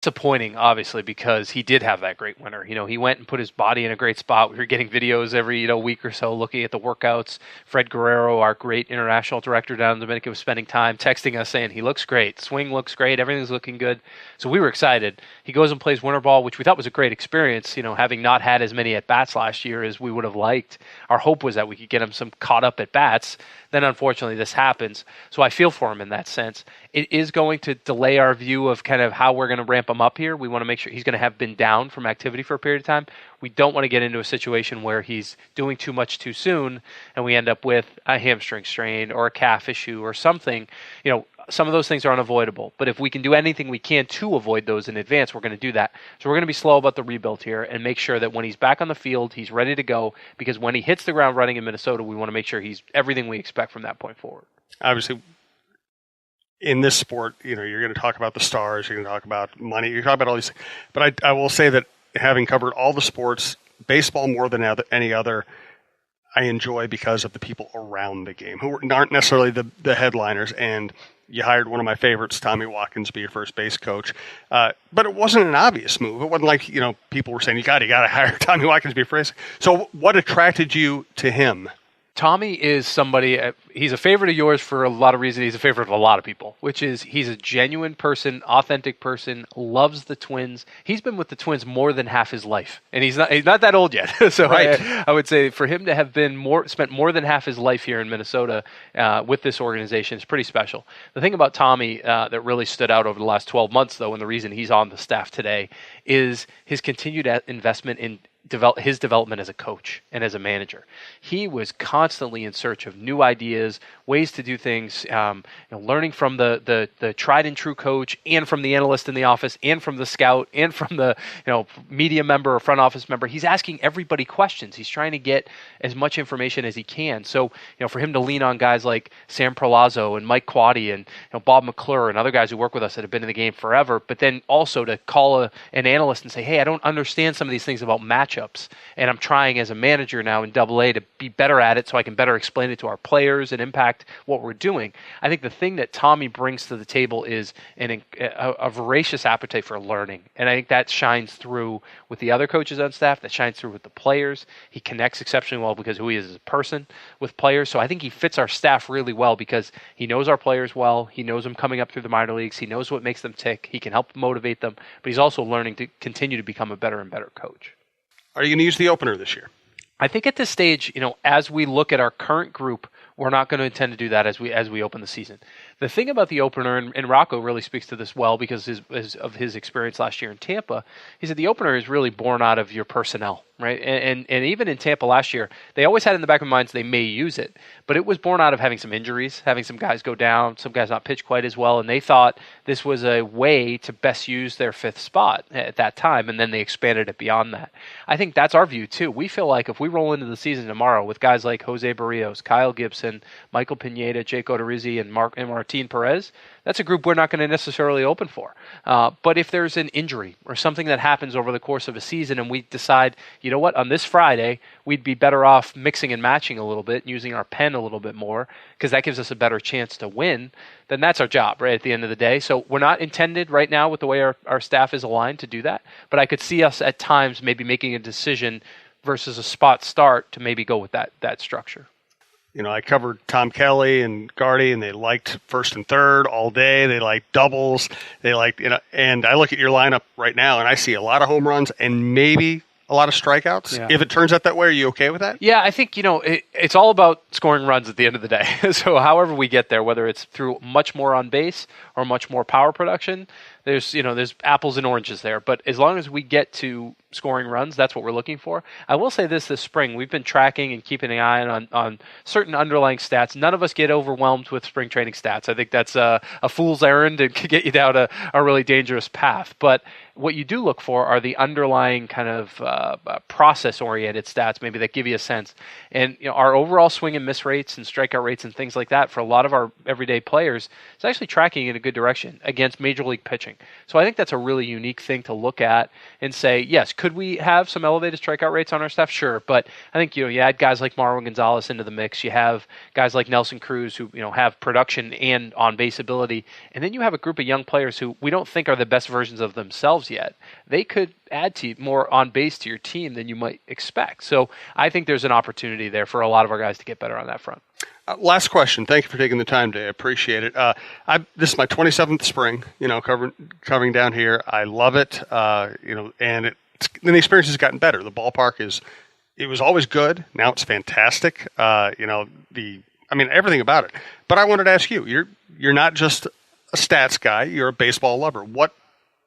Disappointing, obviously, because he did have that great winter. He went and put his body in a great spot. We were getting videos every week or so looking at the workouts. Fred Guerrero, our great international director down in Dominican, was spending time texting us saying he looks great, swing looks great, everything's looking good. So we were excited. He goes and plays winter ball, which we thought was a great experience. Having not had as many at bats last year as we would have liked. Our hope was that we could get him some caught up at bats. Then unfortunately this happens. So I feel for him in that sense. It is going to delay our view of kind of how we're going to ramp him up here. We want to make sure he's going to have been down from activity for a period of time. We don't want to get into a situation where he's doing too much too soon and we end up with a hamstring strain or a calf issue or something. Some of those things are unavoidable, but if we can do anything we can to avoid those in advance, we're going to do that. So we're going to be slow about the rebuild here and make sure that when he's back on the field, he's ready to go, because when he hits the ground running in Minnesota, we want to make sure he's everything we expect from that point forward. Obviously, in this sport, you're going to talk about the stars, you're going to talk about money, you're talking about all these things. But I will say that having covered all the sports, baseball more than any other, I enjoy because of the people around the game who aren't necessarily the headliners. And you hired one of my favorites, Tommy Watkins, to be your first base coach. But it wasn't an obvious move. It wasn't like, people were saying, you got to hire Tommy Watkins to be your first. So what attracted you to him? Tommy is somebody, he's a favorite of yours for a lot of reasons. He's a favorite of a lot of people, which is he's a genuine person, authentic person, loves the Twins. He's been with the Twins more than half his life, and he's not that old yet. So right. I would say for him to have spent more than half his life here in Minnesota with this organization is pretty special. The thing about Tommy that really stood out over the last 12 months, though, and the reason he's on the staff today, is his continued investment in his development as a coach and as a manager. He was constantly in search of new ideas, ways to do things, learning from the tried and true coach and from the analyst in the office and from the scout and from the media member or front office member. He's asking everybody questions. He's trying to get as much information as he can. So for him to lean on guys like Sam Perlazzo and Mike Quaddy and Bob McClure and other guys who work with us that have been in the game forever, but then also to call an analyst and say, hey, I don't understand some of these things about matchups, and I'm trying as a manager now in AA to be better at it so I can better explain it to our players and impact what we're doing. I think the thing that Tommy brings to the table is a voracious appetite for learning, and I think that shines through with the other coaches on staff, that shines through with the players. He connects exceptionally well because of who he is as a person with players, so I think he fits our staff really well because he knows our players well, he knows them coming up through the minor leagues, he knows what makes them tick, he can help motivate them, but he's also learning to continue to become a better and better coach. Are you going to use the opener this year? I think at this stage, as we look at our current group, we're not going to intend to do that as we open the season. The thing about the opener, and Rocco really speaks to this well because of his experience last year in Tampa, is that the opener is really born out of your personnel, right? And even in Tampa last year, they always had in the back of their minds they may use it, but it was born out of having some injuries, having some guys go down, some guys not pitch quite as well, and they thought this was a way to best use their fifth spot at that time, and then they expanded it beyond that. I think that's our view too. We feel like if we roll into the season tomorrow with guys like Jose Barrios, Kyle Gibson, Michael Pineda, Jake Odorizzi, and Martin Perez, that's a group we're not going to necessarily open for. But if there's an injury or something that happens over the course of a season and we decide, you know what, on this Friday, we'd be better off mixing and matching a little bit and using our pen a little bit more because that gives us a better chance to win, then that's our job, right, at the end of the day. So we're not intended right now with the way our staff is aligned to do that, but I could see us at times maybe making a decision versus a spot start to maybe go with that structure. I covered Tom Kelly and Gardy, and they liked first and third all day. They liked doubles. They liked, and I look at your lineup right now, and I see a lot of home runs and maybe a lot of strikeouts. Yeah. If it turns out that way, are you okay with that? Yeah, I think, it's all about scoring runs at the end of the day. So however we get there, whether it's through much more on base or much more power production, there's apples and oranges there. But as long as we get to scoring runs, that's what we're looking for. I will say this spring, we've been tracking and keeping an eye on certain underlying stats. None of us get overwhelmed with spring training stats. I think that's a fool's errand and could get you down a really dangerous path. But what you do look for are the underlying kind of process-oriented stats, maybe that give you a sense. And our overall swing and miss rates and strikeout rates and things like that for a lot of our everyday players, it's actually tracking in a good direction against major league pitching. So I think that's a really unique thing to look at and say, yes, Could we have some elevated strikeout rates on our staff? Sure, but I think you add guys like Marwin Gonzalez into the mix. You have guys like Nelson Cruz who have production and on base ability, and then you have a group of young players who we don't think are the best versions of themselves yet. They could add to more on base to your team than you might expect. So I think there's an opportunity there for a lot of our guys to get better on that front. Last question. Thank you for taking the time today. I appreciate it. This is my 27th spring, covering down here. I love it. And the experience has gotten better. The ballpark it was always good. Now it's fantastic. Everything about it. But I wanted to ask you, you're not just a stats guy. You're a baseball lover. What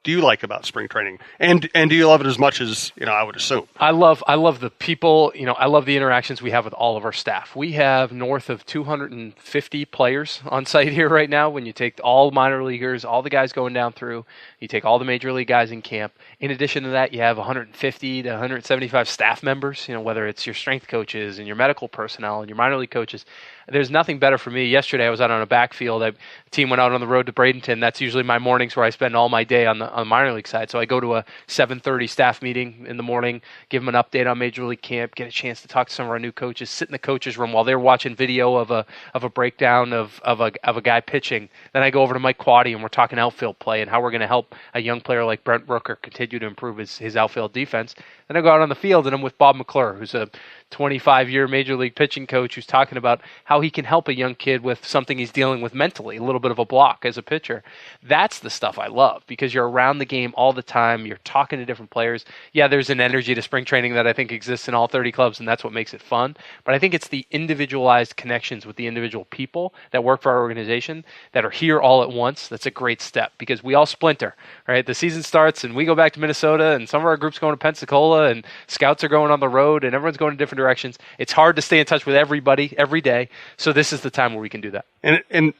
do you like about spring training? And do you love it as much as, I would assume? I love the people, I love the interactions we have with all of our staff. We have north of 250 players on site here right now. When you take all minor leaguers, all the guys going down through, you take all the major league guys in camp. In addition to that, you have 150 to 175 staff members, whether it's your strength coaches and your medical personnel and your minor league coaches. There's nothing better for me. Yesterday, I was out on a backfield. The team went out on the road to Bradenton. That's usually my mornings where I spend all my day on the minor league side. So I go to a 7:30 staff meeting in the morning, give them an update on Major League Camp, get a chance to talk to some of our new coaches, sit in the coaches' room while they're watching video of a breakdown of a guy pitching. Then I go over to Mike Quaddy and we're talking outfield play and how we're going to help a young player like Brent Rooker continue to improve his outfield defense. Then I go out on the field and I'm with Bob McClure, who's a 25-year Major League pitching coach who's talking about how he can help a young kid with something he's dealing with mentally, a little bit of a block as a pitcher. That's the stuff I love because you're around the game all the time. You're talking to different players. Yeah, there's an energy to spring training that I think exists in all 30 clubs, and that's what makes it fun. But I think it's the individualized connections with the individual people that work for our organization that are here all at once. That's a great step because we all splinter, right? The season starts and we go back to Minnesota and some of our groups going to Pensacola and scouts are going on the road and everyone's going in different directions. It's hard to stay in touch with everybody every day. So this is the time where we can do that. And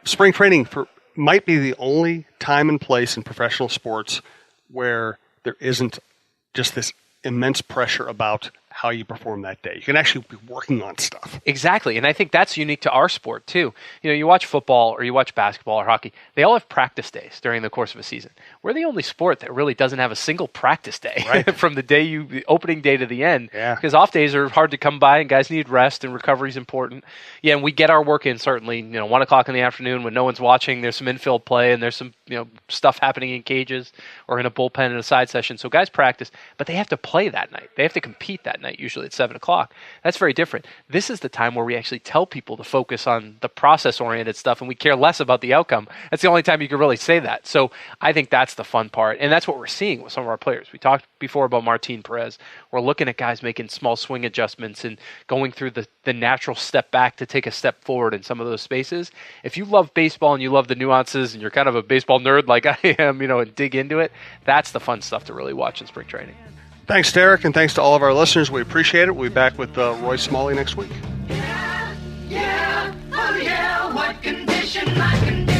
spring training might be the only time and place in professional sports where there isn't just this immense pressure about how you perform that day. You can actually be working on stuff. Exactly. And I think that's unique to our sport too. You watch football or you watch basketball or hockey, they all have practice days during the course of a season. We're the only sport that really doesn't have a single practice day right. From the opening day to the end. Yeah. Because off days are hard to come by and guys need rest and recovery is important. Yeah, and we get our work in certainly, 1 o'clock in the afternoon when no one's watching, there's some infield play and there's some, stuff happening in cages or in a bullpen in a side session. So guys practice, but they have to play that night. They have to compete that night, usually at 7 o'clock. That's very different. This is the time where we actually tell people to focus on the process-oriented stuff and we care less about the outcome. That's the only time you can really say that. So I think that's the fun part. And that's what we're seeing with some of our players. We talked before about Martin Perez. We're looking at guys making small swing adjustments and going through the natural step back to take a step forward in some of those spaces. If you love baseball and you love the nuances and you're kind of a baseball nerd like I am, and dig into it, that's the fun stuff to really watch in spring training. Thanks, Derek, and thanks to all of our listeners. We appreciate it. We'll be back with Roy Smalley next week. Yeah, oh yeah, what condition, my condition.